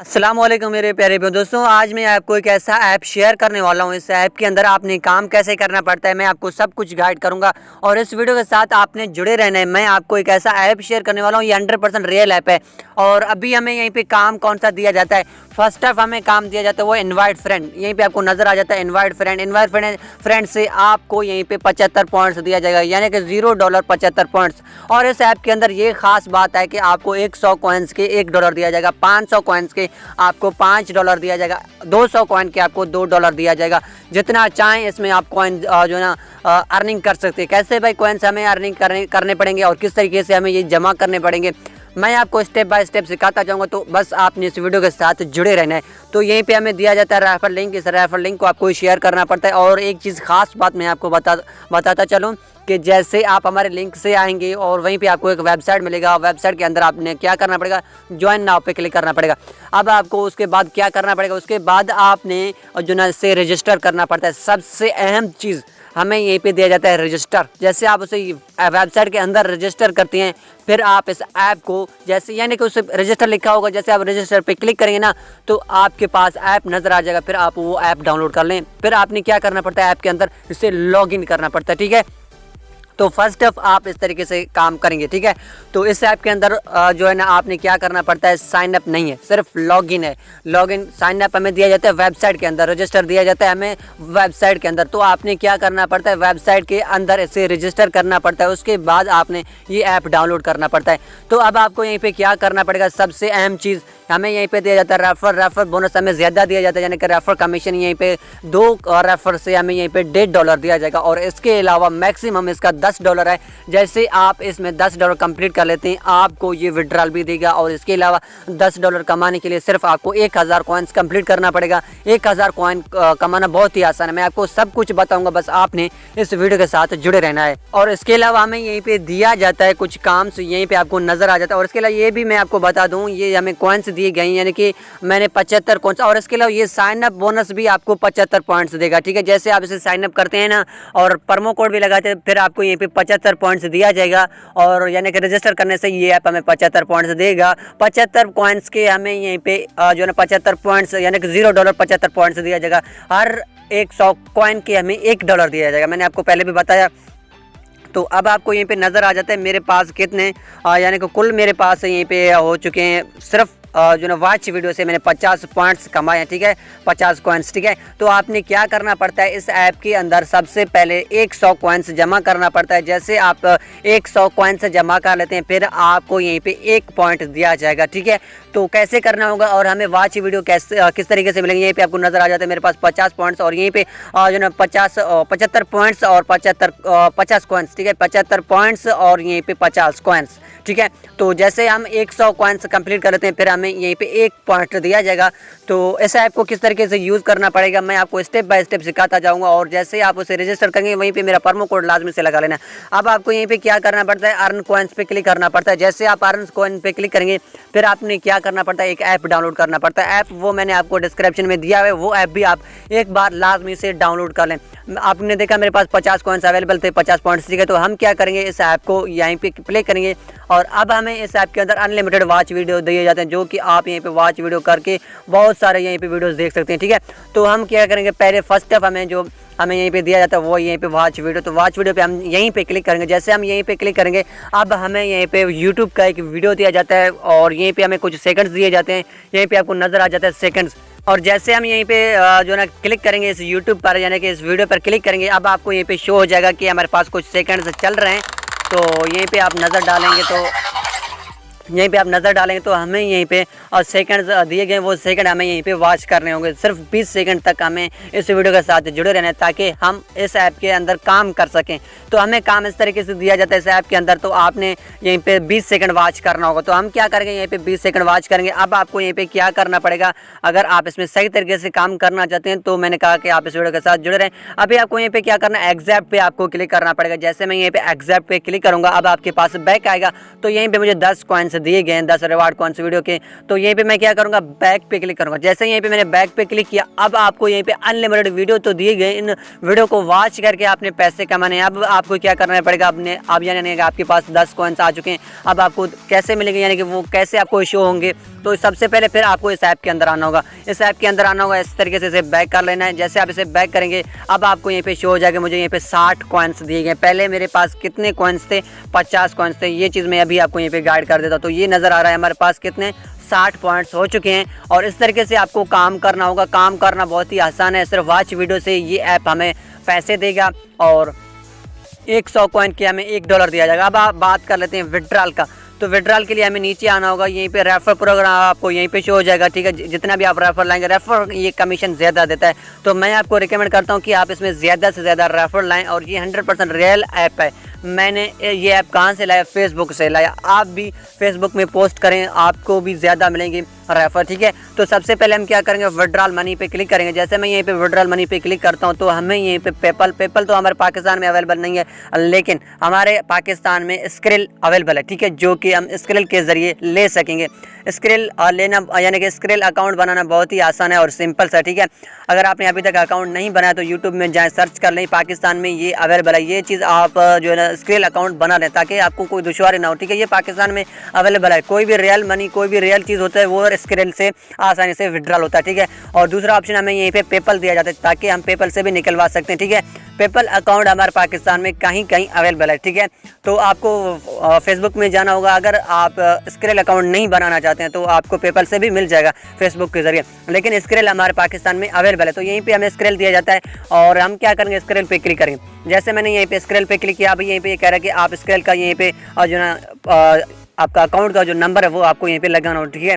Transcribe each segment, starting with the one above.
अस्सलामुअलैकुम मेरे प्यारे दोस्तों, आज मैं आपको एक ऐसा ऐप शेयर करने वाला हूँ। इस ऐप के अंदर आपने काम कैसे करना पड़ता है, मैं आपको सब कुछ गाइड करूँगा और इस वीडियो के साथ आपने जुड़े रहना है। मैं आपको एक ऐसा ऐप शेयर करने वाला हूँ, ये 100% रियल ऐप है। और अभी हमें यहीं पे काम कौन सा दिया जाता है, फर्स्ट ऑफ हमें काम दिया जाता है वो इनवाइट फ्रेंड। यहीं पे आपको नजर आ जाता है इनवाइट फ्रेंड से आपको यहीं पे 75 पॉइंट्स दिया जाएगा, यानी कि $0 75 पॉइंट्स। और इस ऐप के अंदर ये खास बात है कि आपको 100 कॉइन्स के $1 दिया जाएगा, 500 कॉइन्स के आपको $5 दिया जाएगा, 200 कॉइन के आपको $2 दिया जाएगा। जितना चाहें इसमें आप कॉइन जो है ना अर्निंग कर सकते हैं। कैसे भाई कॉइन्स हमें अर्निंग करने पड़ेंगे और किस तरीके से हमें ये जमा करने पड़ेंगे, मैं आपको स्टेप बाय स्टेप सिखाता जाऊंगा। तो बस आपने इस वीडियो के साथ जुड़े रहना है। तो यहीं पे हमें दिया जाता है रेफर लिंक, इस रेफर लिंक को आपको शेयर करना पड़ता है। और एक चीज़ खास बात मैं आपको बताता चलूँ कि जैसे आप हमारे लिंक से आएंगे और वहीं पे आपको एक वेबसाइट मिलेगा, वेबसाइट के अंदर आपने क्या करना पड़ेगा, ज्वाइन नाउ पे क्लिक करना पड़ेगा। अब आपको उसके बाद क्या करना पड़ेगा, उसके बाद आपने जो ना इससे रजिस्टर करना पड़ता है। सबसे अहम चीज़ हमें यहीं पे दिया जाता है रजिस्टर। जैसे आप उसे वेबसाइट के अंदर रजिस्टर करते हैं, फिर आप इस ऐप को जैसे यानी कि उसे रजिस्टर लिखा होगा, जैसे आप रजिस्टर पे क्लिक करेंगे ना तो आपके पास ऐप नज़र आ जाएगा। फिर आप वो ऐप डाउनलोड कर लें। फिर आपने क्या करना पड़ता है, ऐप के अंदर इसे लॉगिन करना पड़ता है। ठीक है, तो फर्स्ट ऑफ आप इस तरीके से काम करेंगे। ठीक है, तो इस ऐप के अंदर जो है ना आपने क्या करना पड़ता है, साइन अप नहीं है, सिर्फ लॉगिन है। लॉगिन साइन अप हमें दिया जाता है वेबसाइट के अंदर, रजिस्टर दिया जाता है हमें वेबसाइट के अंदर। तो आपने क्या करना पड़ता है, वेबसाइट के अंदर इसे रजिस्टर करना पड़ता है, उसके बाद आपने ये ऐप डाउनलोड करना पड़ता है। तो अब आपको यहीं पर क्या करना पड़ेगा, सबसे अहम चीज़ हमें यहीं पे दिया जाता है रेफर बोनस हमें ज़्यादा दिया जाता है, यानी कि रेफर कमीशन यहीं पे 2 रेफर से हमें यहीं पे $1.5 दिया जाएगा। और इसके अलावा मैक्सिमम इसका $10 है। जैसे आप इसमें $10 कंप्लीट कर लेते हैं आपको ये विड्रॉल भी देगा। और इसके अलावा $10 कमाने के लिए सिर्फ आपको 1000 कॉइन्स कंप्लीट करना पड़ेगा। 1000 कॉइन कमाना बहुत ही आसान है, मैं आपको सब कुछ बताऊँगा, बस आपने इस वीडियो के साथ जुड़े रहना है। और इसके अलावा हमें यहीं पर दिया जाता है कुछ काम से, यहीं पर आपको नज़र आ जाता है। और इसके अलावा ये भी मैं आपको बता दूँ, ये हमें कॉइन्स दिए गए, यानी कि मैंने 75 कॉइन्स। और इसके अलावा ये साइन अप बोनस भी आपको 75 पॉइंट्स देगा। ठीक है, जैसे आप इसे साइन अप करते हैं ना और प्रोमो कोड भी लगाते हैं, फिर आपको यहीं पे 75 पॉइंट्स दिया जाएगा। और यानी कि रजिस्टर करने से ये ऐप हमें 75 पॉइंट्स देगा। 75 कॉइन्स के हमें यहीं पे जो है ना 75 पॉइंट्स यानी कि $0 75 पॉइंट्स दिया जाएगा। हर 100 कॉइन के हमें $1 दिया जाएगा, मैंने आपको पहले भी बताया। तो अब आपको यहीं पे नज़र आ जाता है मेरे पास कितने यानी कि कुल मेरे पास यहीं पे हो चुके हैं, सिर्फ जो ना वॉच वीडियो से मैंने 50 पॉइंट्स कमाए हैं। ठीक है, 50 कॉइन्स। ठीक है, तो आपने क्या करना पड़ता है, इस ऐप के अंदर सबसे पहले 100 कॉइन्स जमा करना पड़ता है। जैसे आप 100 कॉइन्स जमा कर लेते हैं, फिर आपको यहीं पे 1 पॉइंट दिया जाएगा। ठीक है, तो कैसे करना होगा और हमें वॉच वीडियो कैसे किस तरीके से मिलेंगे, यहीं पे आपको नज़र आ जाता है मेरे पास 50 पॉइंट्स और यहीं पे जो ना 75 पॉइंट्स और 50 कॉइन्स। ठीक है, 75 पॉइंट्स और यहीं पे 50 कॉइन्स। ठीक है, तो जैसे हम 100 कॉइन्स कंप्लीट कर लेते हैं, फिर हमें यहीं पे 1 पॉइंट दिया जाएगा। तो इस ऐप को किस तरीके से यूज़ करना पड़ेगा मैं आपको स्टेप बाय स्टेप सिखाता जाऊंगा। और जैसे आप उसे रजिस्टर करेंगे वहीं पे मेरा प्रोमो कोड लाजमी से लगा लेना। अब आपको यहीं पे क्या करना पड़ता है, अर्न कॉइन्स पे क्लिक करना पड़ता है। जैसे आप अर्न कॉइन पे क्लिक करेंगे, फिर आपने क्या करना पड़ता है, एक ऐप डाउनलोड करना पड़ता है। ऐप वो मैंने आपको डिस्क्रिप्शन में दिया है, वो ऐप भी आप एक बार लाजमी से डाउनलोड कर लें। आपने देखा मेरे पास 50 कॉइन्स अवेलेबल थे, 50 पॉइंट्स। ठीक है, तो हम क्या करेंगे, इस ऐप को यहीं पे प्ले करेंगे और अब हमें इस ऐप के अंदर अनलिमिटेड वॉच वीडियो दिए जाते हैं, जो कि आप यहीं पे वॉच वीडियो करके बहुत सारे यहीं पे वीडियोस देख सकते हैं। ठीक है, तो हम क्या करेंगे, पहले फर्स्ट ऑफ हमें यहीं पे दिया जाता है वो यहीं पे वॉच वीडियो। तो वॉच वीडियो पे हम यहीं पे क्लिक करेंगे। जैसे हम यहीं पे क्लिक करेंगे, अब हमें यहीं पे यूट्यूब का एक वीडियो दिया जाता है और यहीं पे हमें कुछ सेकंड्स दिए जाते हैं, यहीं पे आपको नज़र आ जाता है सेकंड्स। और जैसे हम यहीं पे जो ना क्लिक करेंगे इस यूट्यूब पर, यानी कि इस वीडियो पर क्लिक करेंगे, अब आपको यहीं पे शो हो जाएगा कि हमारे पास कुछ सेकंड्स चल रहे हैं। तो यहीं पे आप नज़र डालेंगे तो हमें यहीं पे सेकंड्स दिए गए, वो सेकंड हमें यहीं पे वॉच करने होंगे। सिर्फ 20 सेकंड तक हमें इस वीडियो के साथ जुड़े रहना है ताकि हम इस ऐप के अंदर काम कर सकें। तो हमें काम इस तरीके से दिया जाता है इस ऐप के अंदर, तो आपने यहीं पे 20 सेकंड वॉच करना होगा। तो हम क्या करेंगे, यहीं पे 20 सेकंड वॉच करेंगे। अब आपको यहीं पे क्या करना पड़ेगा, अगर आप इसमें सही तरीके से काम करना चाहते हैं तो मैंने कहा कि आप इस वीडियो के साथ जुड़े रहें। अभी आपको यहीं पे क्या करना है, एक्सेप्ट पे आपको क्लिक करना पड़ेगा। जैसे मैं यहीं पे एक्सेप्ट पे क्लिक करूँगा, अब आपके पास बैक आएगा। तो यहीं पर मुझे 10 कॉइन्स दिए गए, 10 रिवार्ड कॉइन्स वीडियो के। तो यहीं पे मैं क्या करूँगा, बैक पे क्लिक करूँगा। जैसे यहीं पे मैंने बैक पे क्लिक किया, अब आपको यहीं पे अनलिमिटेड वीडियो तो दिए गए, इन वीडियो को वॉच करके आपने पैसे कमाने हैं। अब आपको क्या करना पड़ेगा, अब यानी कि आपके पास 10 कॉइन्स आ चुके हैं। अब आपको कैसे मिलेंगे, यानी कि वो कैसे आपको शो होंगे, तो सबसे पहले फिर आपको इस ऐप के अंदर आना होगा। इस ऐप के अंदर आना होगा, इस तरीके से इसे बैक कर लेना है। जैसे आप इसे बैक करेंगे अब आपको यहीं पे शो हो जाएगा मुझे यहीं पे 60 कॉइन्स दिए गए। पहले मेरे पास कितने कॉइन्स थे, 50 कॉइन्स थे। ये चीज़ मैं अभी आपको यहीं पे गाइड कर देता हूँ। तो ये नज़र आ रहा है हमारे पास कितने 60 पॉइंट्स हो चुके हैं। और इस तरीके से आपको काम करना होगा। काम करना बहुत ही आसान है, सिर्फ वॉच वीडियो से ये ऐप हमें पैसे देगा और 100 कॉइन के हमें $1 दिया जाएगा। अब आप बात कर लेते हैं विड्रॉल का। तो विड्रॉल के लिए हमें नीचे आना होगा, यहीं पे रेफर प्रोग्राम आपको यहीं पे शो हो जाएगा, ठीक है। जितना भी आप रेफर लाएंगे, रेफर ये कमीशन ज़्यादा देता है, तो मैं आपको रिकमेंड करता हूँ कि आप इसमें ज़्यादा से ज़्यादा रेफर लाएं। और ये 100% रियल ऐप है। मैंने ये ऐप कहाँ से लाया, फेसबुक से लाया। आप भी फेसबुक में पोस्ट करें, आपको भी ज़्यादा मिलेंगे रेफर, ठीक है। तो सबसे पहले हम क्या करेंगे, विड्रॉल मनी पे क्लिक करेंगे। जैसे मैं यहीं पे विड्रॉल मनी पे क्लिक करता हूँ तो हमें यहीं पे पेपल तो हमारे पाकिस्तान में अवेलेबल नहीं है, लेकिन हमारे पाकिस्तान में स्क्रिल अवेलेबल है, ठीक है, जो कि हम स्क्रिल के ज़रिए ले सकेंगे। स्क्रिल लेना यानी कि स्क्रिल अकाउंट बनाना बहुत ही आसान है और सिंपल सा, ठीक है। अगर आपने अभी तक अकाउंट नहीं बनाया तो यूट्यूब में जाएँ, सर्च कर लें, पाकिस्तान में ये अवेलेबल है। ये चीज़ आप जो है ना स्क्रिल अकाउंट बना लें ताकि आपको कोई दुश्वारी ना हो, ठीक है। ये पाकिस्तान में अवेलेबल है। कोई भी रियल मनी, कोई भी रियल चीज़ होता है वो स्क्रिल से आसानी से विड्रॉल होता है, ठीक है। और दूसरा ऑप्शन हमें यहीं पे पेपल दिया जाता है ताकि हम पेपल से भी निकलवा सकते हैं, ठीक है। पेपल अकाउंट हमारे पाकिस्तान में कहीं कहीं अवेलेबल है, ठीक है। तो आपको फेसबुक में जाना होगा। अगर आप स्क्रिल अकाउंट नहीं बनाना चाहते हैं तो आपको पेपल से भी मिल जाएगा फेसबुक के ज़रिए, लेकिन स्क्रिल हमारे पाकिस्तान में अवेलेबल है। तो यहीं पे हमें स्क्रिल दिया जाता है और हम क्या करेंगे, स्क्रिल पे क्लिक करेंगे। जैसे मैंने यहीं पे स्क्रिल पे क्लिक किया, अभी यहीं पे ये कह रहा है कि आप स्क्रिल का यहीं पे जो ना आपका अकाउंट का जो नंबर है वो आपको यहीं पे लगाना हो, ठीक है।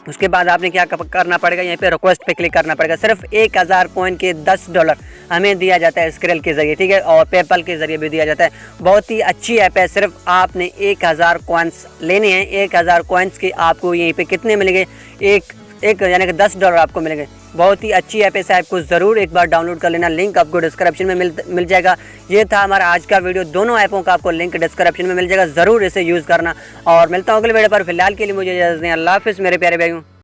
उसके बाद आपने क्या करना पड़ेगा, यहीं पे रिक्वेस्ट पे क्लिक करना पड़ेगा। सिर्फ 1000 कॉइन के $10 हमें दिया जाता है स्क्रिल के ज़रिए, ठीक है, और पेपल के ज़रिए भी दिया जाता है। बहुत ही अच्छी ऐप है। सिर्फ आपने 1000 कॉइन्स लेने हैं। 1000 कॉइन्स के आपको यहीं पे कितने मिलेंगे, एक यानी कि $10 आपको मिलेंगे। बहुत ही अच्छी ऐप है। इस ऐप को ज़रूर एक बार डाउनलोड कर लेना, लिंक आपको डिस्क्रिप्शन में मिल जाएगा। ये था हमारा आज का वीडियो। दोनों ऐपों का आपको लिंक डिस्क्रिप्शन में मिल जाएगा, ज़रूर इसे यूज़ करना। और मिलता हूँ अगले वीडियो पर। फिलहाल के लिए मुझे इजाज़त दें। अल्लाह हाफ़िज़ मेरे प्यारे भाइयों।